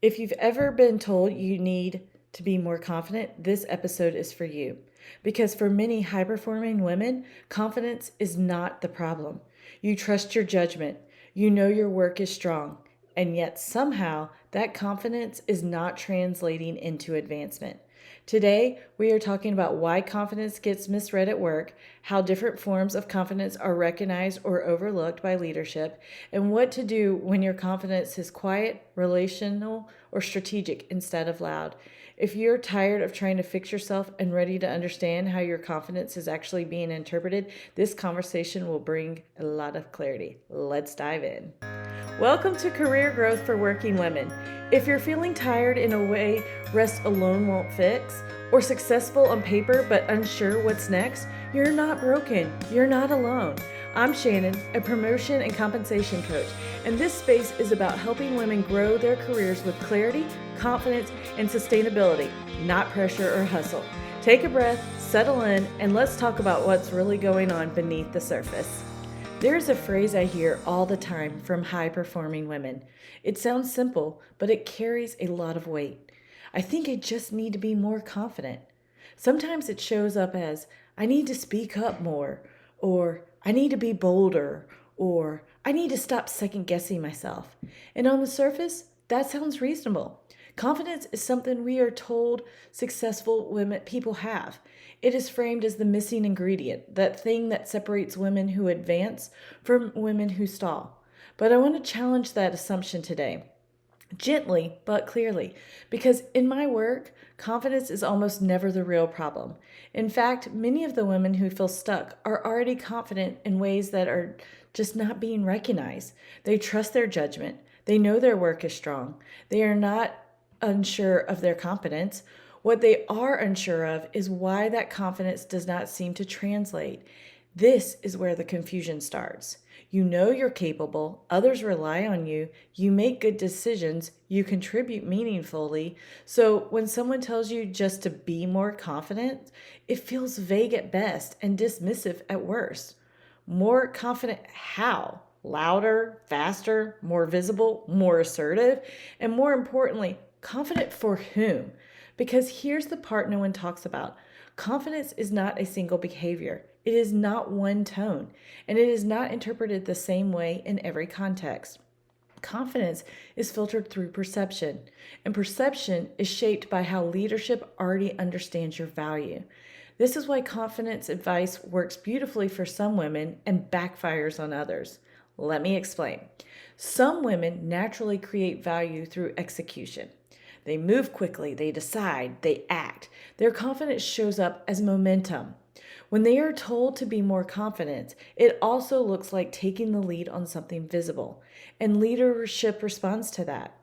If you've ever been told you need to be more confident, this episode is for you. Because for many high performing women, confidence is not the problem. You trust your judgment, you know your work is strong, and yet somehow that confidence is not translating into advancement. Today, we are talking about why confidence gets misread at work, how different forms of confidence are recognized or overlooked by leadership, and what to do when your confidence is quiet, relational, or strategic instead of loud. If you're tired of trying to fix yourself and ready to understand how your confidence is actually being interpreted, this conversation will bring a lot of clarity. Let's dive in. Welcome to Career Growth for Working Women. If you're feeling tired in a way rest alone won't fix, or successful on paper but unsure what's next, you're not broken. You're not alone. I'm Shannon, a promotion and compensation coach, and this space is about helping women grow their careers with clarity, confidence, and sustainability, not pressure or hustle. Take a breath, settle in, and let's talk about what's really going on beneath the surface. There's a phrase I hear all the time from high-performing women. It sounds simple, but it carries a lot of weight. I think I just need to be more confident. Sometimes it shows up as, I need to speak up more, or I need to be bolder, or I need to stop second-guessing myself. And on the surface, that sounds reasonable. Confidence is something we are told successful people have. It is framed as the missing ingredient, that thing that separates women who advance from women who stall. But I want to challenge that assumption today, gently but clearly, because in my work, confidence is almost never the real problem. In fact, many of the women who feel stuck are already confident in ways that are just not being recognized. They trust their judgment. They know their work is strong. They are not unsure of their competence. What they are unsure of is why that confidence does not seem to translate. This is where the confusion starts. You know you're capable, others rely on you, you make good decisions, you contribute meaningfully. So when someone tells you just to be more confident, it feels vague at best and dismissive at worst. More confident how? Louder, faster, more visible, more assertive, and more importantly, confident for whom? Because here's the part no one talks about. Confidence is not a single behavior. It is not one tone, and it is not interpreted the same way in every context. Confidence is filtered through perception, and perception is shaped by how leadership already understands your value. This is why confidence advice works beautifully for some women and backfires on others. Let me explain. Some women naturally create value through execution. They move quickly, they decide, they act. Their confidence shows up as momentum. When they are told to be more confident, it also looks like taking the lead on something visible, and leadership responds to that.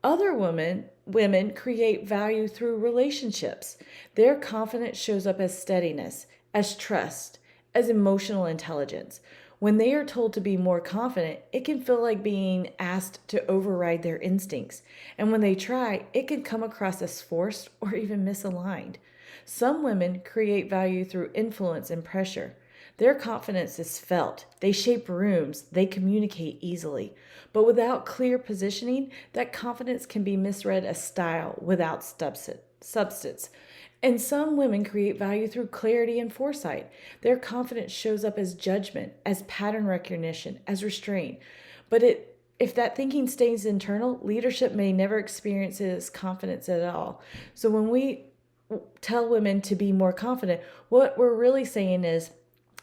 Other women create value through relationships. Their confidence shows up as steadiness, as trust, as emotional intelligence. When they are told to be more confident, it can feel like being asked to override their instincts. And when they try, it can come across as forced or even misaligned. Some women create value through influence and pressure. Their confidence is felt. They shape rooms. They communicate easily. But without clear positioning, that confidence can be misread as style without substance. And some women create value through clarity and foresight. Their confidence shows up as judgment, as pattern recognition, as restraint. But if that thinking stays internal, leadership may never experience it as confidence at all. So when we tell women to be more confident, what we're really saying is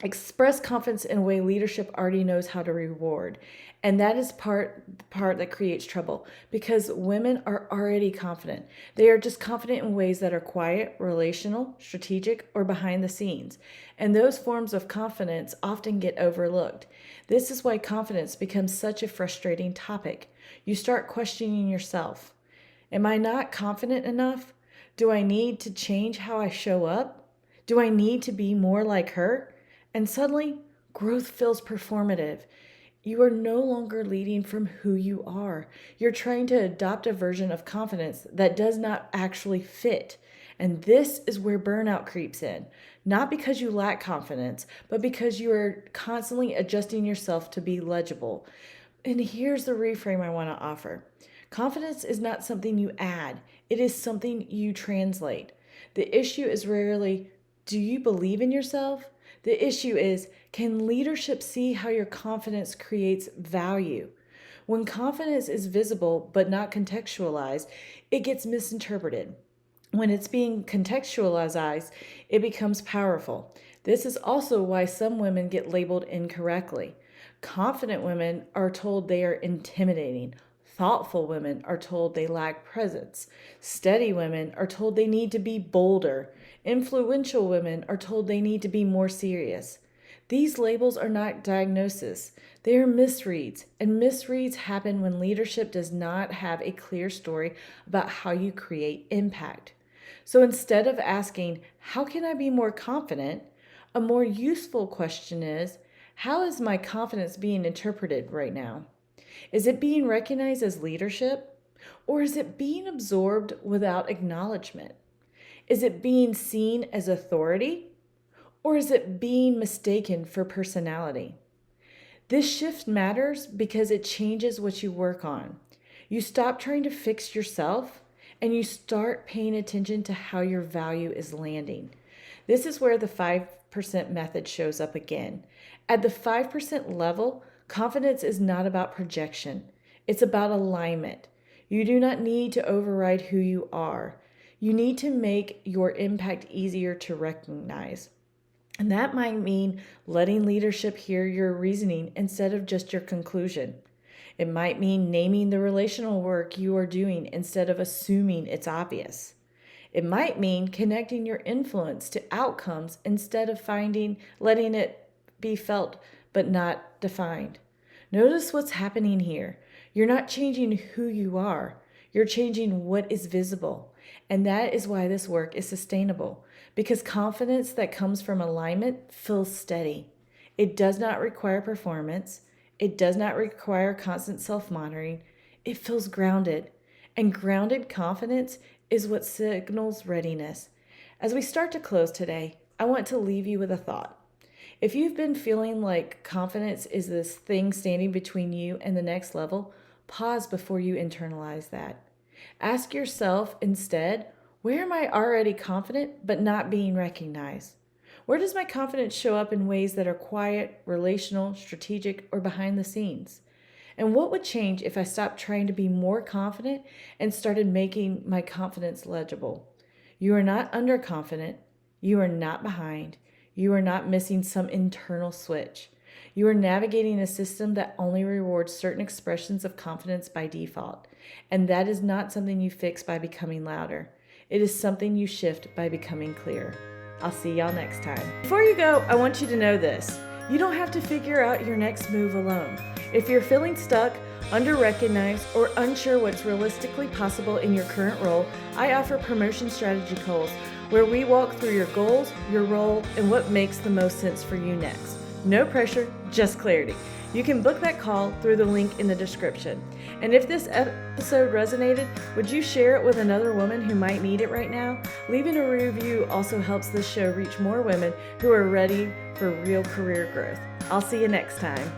express confidence in a way leadership already knows how to reward. And that is part that creates trouble because women are already confident. They are just confident in ways that are quiet, relational, strategic, or behind the scenes. And those forms of confidence often get overlooked. This is why confidence becomes such a frustrating topic. You start questioning yourself. Am I not confident enough? Do I need to change how I show up? Do I need to be more like her? And suddenly, growth feels performative. You are no longer leading from who you are. You're trying to adopt a version of confidence that does not actually fit. And this is where burnout creeps in. Not because you lack confidence, but because you are constantly adjusting yourself to be legible. And here's the reframe I want to offer. Confidence is not something you add, it is something you translate. The issue is rarely, do you believe in yourself? The issue is, can leadership see how your confidence creates value? When confidence is visible but not contextualized, it gets misinterpreted. When it's being contextualized, it becomes powerful. This is also why some women get labeled incorrectly. Confident women are told they are intimidating. Thoughtful women are told they lack presence. Steady women are told they need to be bolder. Influential women are told they need to be more serious. These labels are not diagnoses. They are misreads, and misreads happen when leadership does not have a clear story about how you create impact. So instead of asking, how can I be more confident? A more useful question is, how is my confidence being interpreted right now? Is it being recognized as leadership? Or is it being absorbed without acknowledgement? Is it being seen as authority? Or is it being mistaken for personality? This shift matters because it changes what you work on. You stop trying to fix yourself and you start paying attention to how your value is landing. This is where the 5% method shows up again. At the 5% level, confidence is not about projection. It's about alignment. You do not need to override who you are. You need to make your impact easier to recognize. And that might mean letting leadership hear your reasoning instead of just your conclusion. It might mean naming the relational work you are doing instead of assuming it's obvious. It might mean connecting your influence to outcomes instead of letting it be felt but not defined. Notice what's happening here. You're not changing who you are. You're changing what is visible. And that is why this work is sustainable, because confidence that comes from alignment feels steady. It does not require performance. It does not require constant self-monitoring. It feels grounded. And grounded confidence is what signals readiness. As we start to close today, I want to leave you with a thought. If you've been feeling like confidence is this thing standing between you and the next level, pause before you internalize that. Ask yourself instead, where am I already confident but not being recognized? Where does my confidence show up in ways that are quiet, relational, strategic, or behind the scenes? And what would change if I stopped trying to be more confident and started making my confidence legible? You are not underconfident. You are not behind. You are not missing some internal switch. You are navigating a system that only rewards certain expressions of confidence by default. And that is not something you fix by becoming louder. It is something you shift by becoming clear. I'll see y'all next time. Before you go, I want you to know this. You don't have to figure out your next move alone. If you're feeling stuck, under-recognized, or unsure what's realistically possible in your current role, I offer promotion strategy calls where we walk through your goals, your role, and what makes the most sense for you next. No pressure, just clarity. You can book that call through the link in the description. And if this episode resonated, would you share it with another woman who might need it right now? Leaving a review also helps this show reach more women who are ready for real career growth. I'll see you next time.